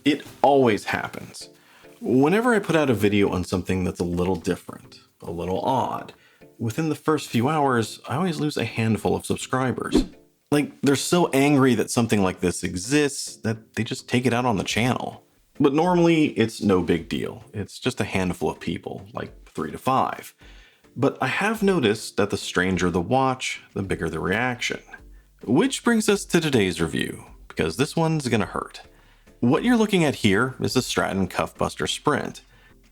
It always happens. Whenever I put out a video on something that's a little different, a little odd, within the first few hours, I always lose a handful of subscribers. Like, they're so angry that something like this exists that they just take it out on the channel. But normally, it's no big deal. It's just a handful of people, like 3 to 5. But I have noticed that the stranger the watch, the bigger the reaction. Which brings us to today's review, because this one's gonna hurt. What you're looking at here is the Straton Cuffbuster Sprint.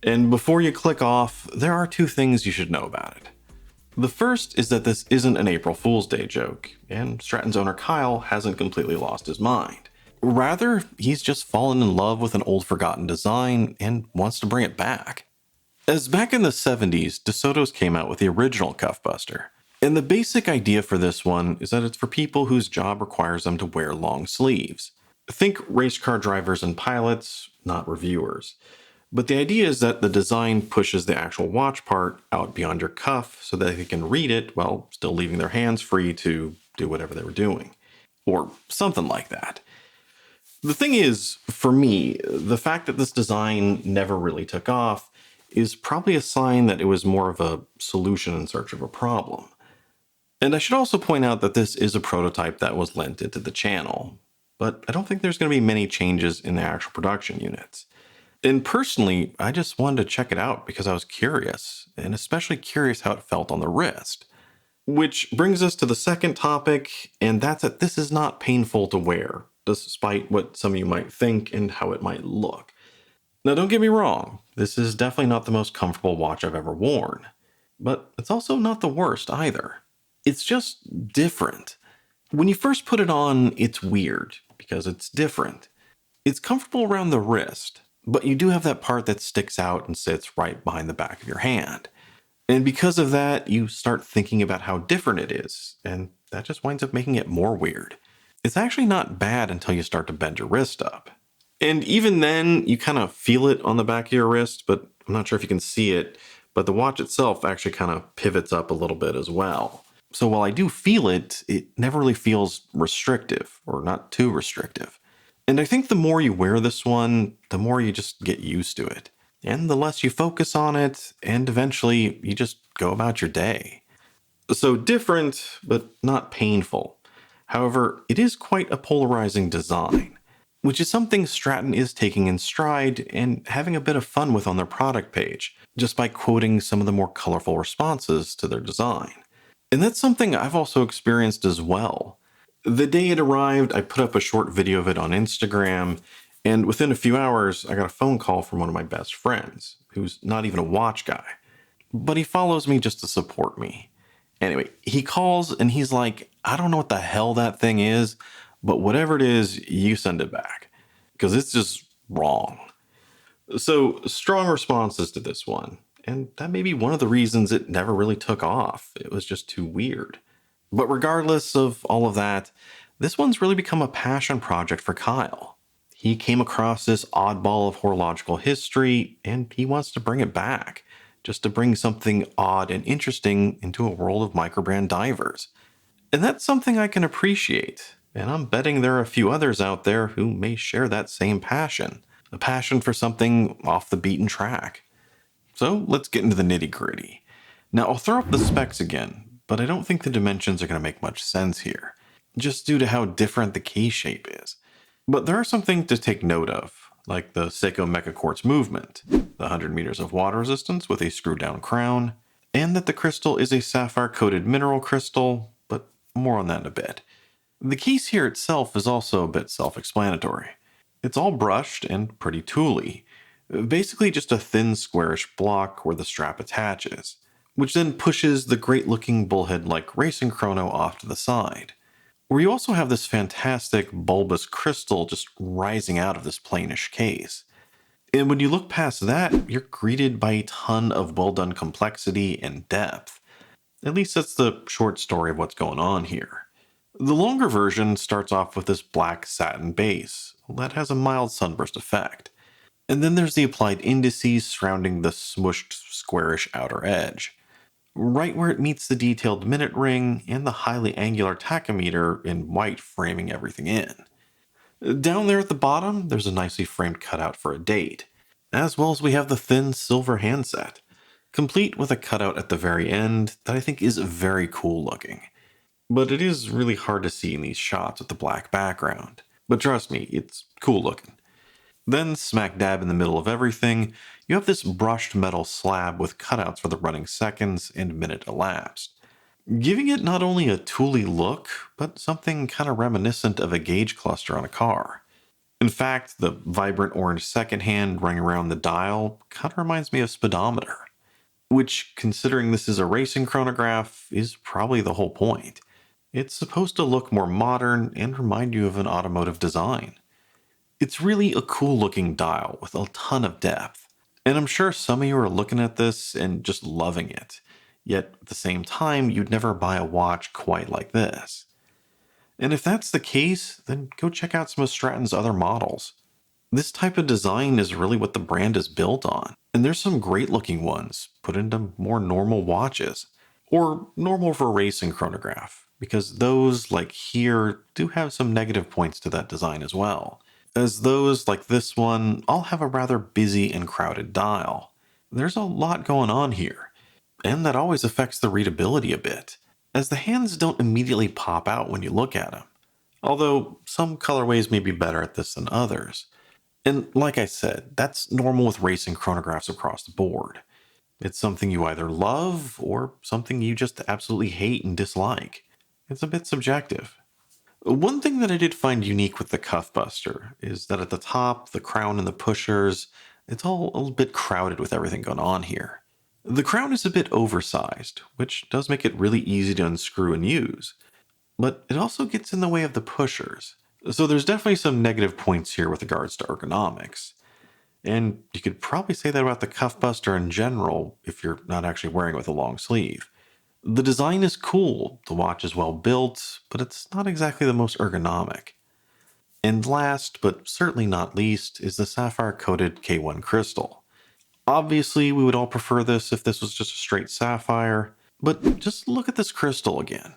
And before you click off, there are 2 things you should know about it. The first is that this isn't an April Fool's Day joke, and Straton's owner Kyle hasn't completely lost his mind. Rather, he's just fallen in love with an old forgotten design and wants to bring it back. As back in the 70s, DeSoto's came out with the original Cuffbuster. And the basic idea for this one is that it's for people whose job requires them to wear long sleeves. Think race car drivers and pilots, not reviewers. But the idea is that the design pushes the actual watch part out beyond your cuff so that they can read it while still leaving their hands free to do whatever they were doing. Or something like that. The thing is, for me, the fact that this design never really took off is probably a sign that it was more of a solution in search of a problem. And I should also point out that this is a prototype that was lent into the channel, but I don't think there's going to be many changes in the actual production units. And personally, I just wanted to check it out because I was curious, and especially curious how it felt on the wrist. Which brings us to the second topic, and that's that this is not painful to wear, despite what some of you might think and how it might look. Now don't get me wrong, this is definitely not the most comfortable watch I've ever worn, but it's also not the worst either. It's just different. When you first put it on, it's weird because it's different. It's comfortable around the wrist, but you do have that part that sticks out and sits right behind the back of your hand. And because of that, you start thinking about how different it is, and that just winds up making it more weird. It's actually not bad until you start to bend your wrist up. And even then, you kind of feel it on the back of your wrist, but I'm not sure if you can see it, but the watch itself actually kind of pivots up a little bit as well. So while I do feel it, it never really feels restrictive, or not too restrictive. And I think the more you wear this one, the more you just get used to it. And the less you focus on it, and eventually you just go about your day. So different, but not painful. However, it is quite a polarizing design, which is something Straton is taking in stride and having a bit of fun with on their product page, just by quoting some of the more colorful responses to their design. And that's something I've also experienced as well. The day it arrived, I put up a short video of it on Instagram, and within a few hours, I got a phone call from one of my best friends, who's not even a watch guy, but he follows me just to support me. Anyway, he calls and he's like, I don't know what the hell that thing is, but whatever it is, you send it back, because it's just wrong. So, strong responses to this one. And that may be one of the reasons it never really took off. It was just too weird. But regardless of all of that, this one's really become a passion project for Kyle. He came across this oddball of horological history, and he wants to bring it back, just to bring something odd and interesting into a world of microbrand divers. And that's something I can appreciate, and I'm betting there are a few others out there who may share that same passion, a passion for something off the beaten track. So let's get into the nitty-gritty. Now I'll throw up the specs again, but I don't think the dimensions are going to make much sense here, just due to how different the case shape is. But there are some things to take note of, like the Seiko Mecha Quartz movement, the 100 meters of water resistance with a screw-down crown, and that the crystal is a sapphire-coated mineral crystal, but more on that in a bit. The case here itself is also a bit self-explanatory. It's all brushed and pretty tooly, basically just a thin squarish block where the strap attaches, which then pushes the great-looking bullhead-like racing chrono off to the side, where you also have this fantastic bulbous crystal just rising out of this plainish case. And when you look past that, you're greeted by a ton of well-done complexity and depth. At least that's the short story of what's going on here. The longer version starts off with this black satin base that has a mild sunburst effect. And then there's the applied indices surrounding the smooshed squarish outer edge, right where it meets the detailed minute ring and the highly angular tachometer in white framing everything in. Down there at the bottom, there's a nicely framed cutout for a date, as well as we have the thin silver handset, complete with a cutout at the very end that I think is very cool looking. But it is really hard to see in these shots with the black background. But trust me, it's cool looking. Then, smack dab in the middle of everything, you have this brushed metal slab with cutouts for the running seconds and minute elapsed, giving it not only a tooly look, but something kind of reminiscent of a gauge cluster on a car. In fact, the vibrant orange second hand running around the dial kind of reminds me of speedometer, which, considering this is a racing chronograph, is probably the whole point. It's supposed to look more modern and remind you of an automotive design. It's really a cool looking dial with a ton of depth, and I'm sure some of you are looking at this and just loving it, yet at the same time you'd never buy a watch quite like this. And if that's the case, then go check out some of Straton's other models. This type of design is really what the brand is built on, and there's some great looking ones put into more normal watches, or normal for racing chronograph, because those, like here, do have some negative points to that design as well, as those, like this one, all have a rather busy and crowded dial. There's a lot going on here, and that always affects the readability a bit, as the hands don't immediately pop out when you look at them, although some colorways may be better at this than others. And like I said, that's normal with racing chronographs across the board. It's something you either love or something you just absolutely hate and dislike. It's a bit subjective. One thing that I did find unique with the Cuffbuster is that at the top, the crown and the pushers, it's all a little bit crowded with everything going on here. The crown is a bit oversized, which does make it really easy to unscrew and use, but it also gets in the way of the pushers. So there's definitely some negative points here with regards to ergonomics. And you could probably say that about the Cuffbuster in general if you're not actually wearing it with a long sleeve. The design is cool, the watch is well built, but it's not exactly the most ergonomic. And last, but certainly not least, is the sapphire-coated K1 crystal. Obviously, we would all prefer this if this was just a straight sapphire, but just look at this crystal again.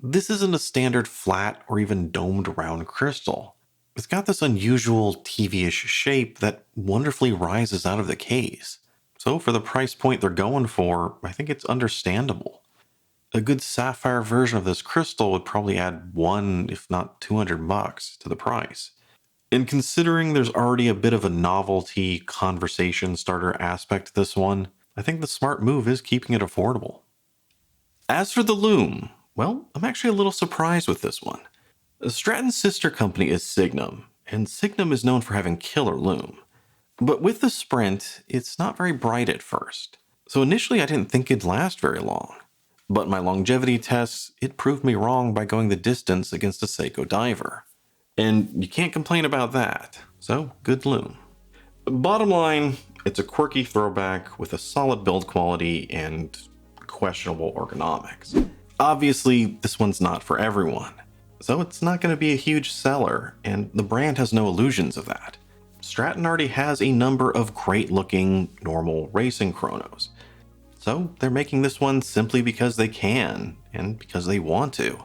This isn't a standard flat or even domed round crystal. It's got this unusual TV-ish shape that wonderfully rises out of the case. So for the price point they're going for, I think it's understandable. A good sapphire version of this crystal would probably add $100, if not $200 to the price. And considering there's already a bit of a novelty conversation starter aspect to this one, I think the smart move is keeping it affordable. As for the LUME, well, I'm actually a little surprised with this one. Straton's sister company is Signum, and Signum is known for having killer LUME. But with the Sprint, it's not very bright at first. So initially I didn't think it'd last very long. But my longevity tests, it proved me wrong by going the distance against a Seiko diver. And you can't complain about that, so good LUME. Bottom line, it's a quirky throwback with a solid build quality and questionable ergonomics. Obviously, this one's not for everyone, so it's not going to be a huge seller, and the brand has no illusions of that. Straton already has a number of great looking normal racing chronos, so they're making this one simply because they can and because they want to.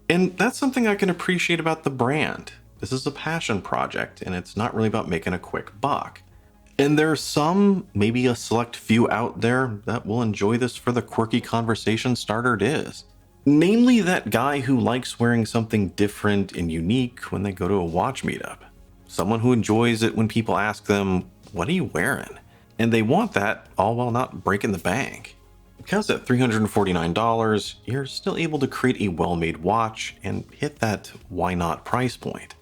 And that's something I can appreciate about the brand. This is a passion project, and it's not really about making a quick buck. And there are some, maybe a select few out there, that will enjoy this for the quirky conversation starter it is. Namely that guy who likes wearing something different and unique when they go to a watch meetup. Someone who enjoys it when people ask them, "What are you wearing?" And they want that all while not breaking the bank. Because at $349, you're still able to create a well-made watch and hit that why not price point.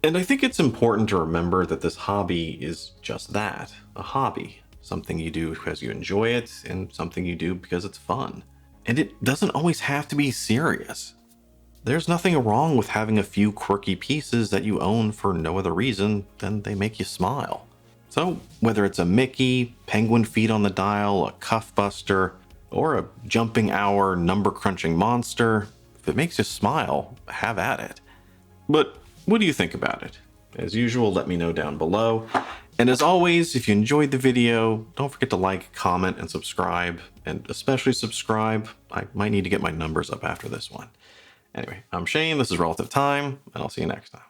And I think it's important to remember that this hobby is just that, a hobby. Something you do because you enjoy it and something you do because it's fun. And it doesn't always have to be serious. There's nothing wrong with having a few quirky pieces that you own for no other reason than they make you smile. So whether it's a Mickey, penguin feet on the dial, a Cuffbuster, or a jumping hour number crunching monster, if it makes you smile, have at it. But what do you think about it? As usual, let me know down below. And as always, if you enjoyed the video, don't forget to like, comment, and subscribe. And especially subscribe. I might need to get my numbers up after this one. Anyway, I'm Shane, this is Relative Time, and I'll see you next time.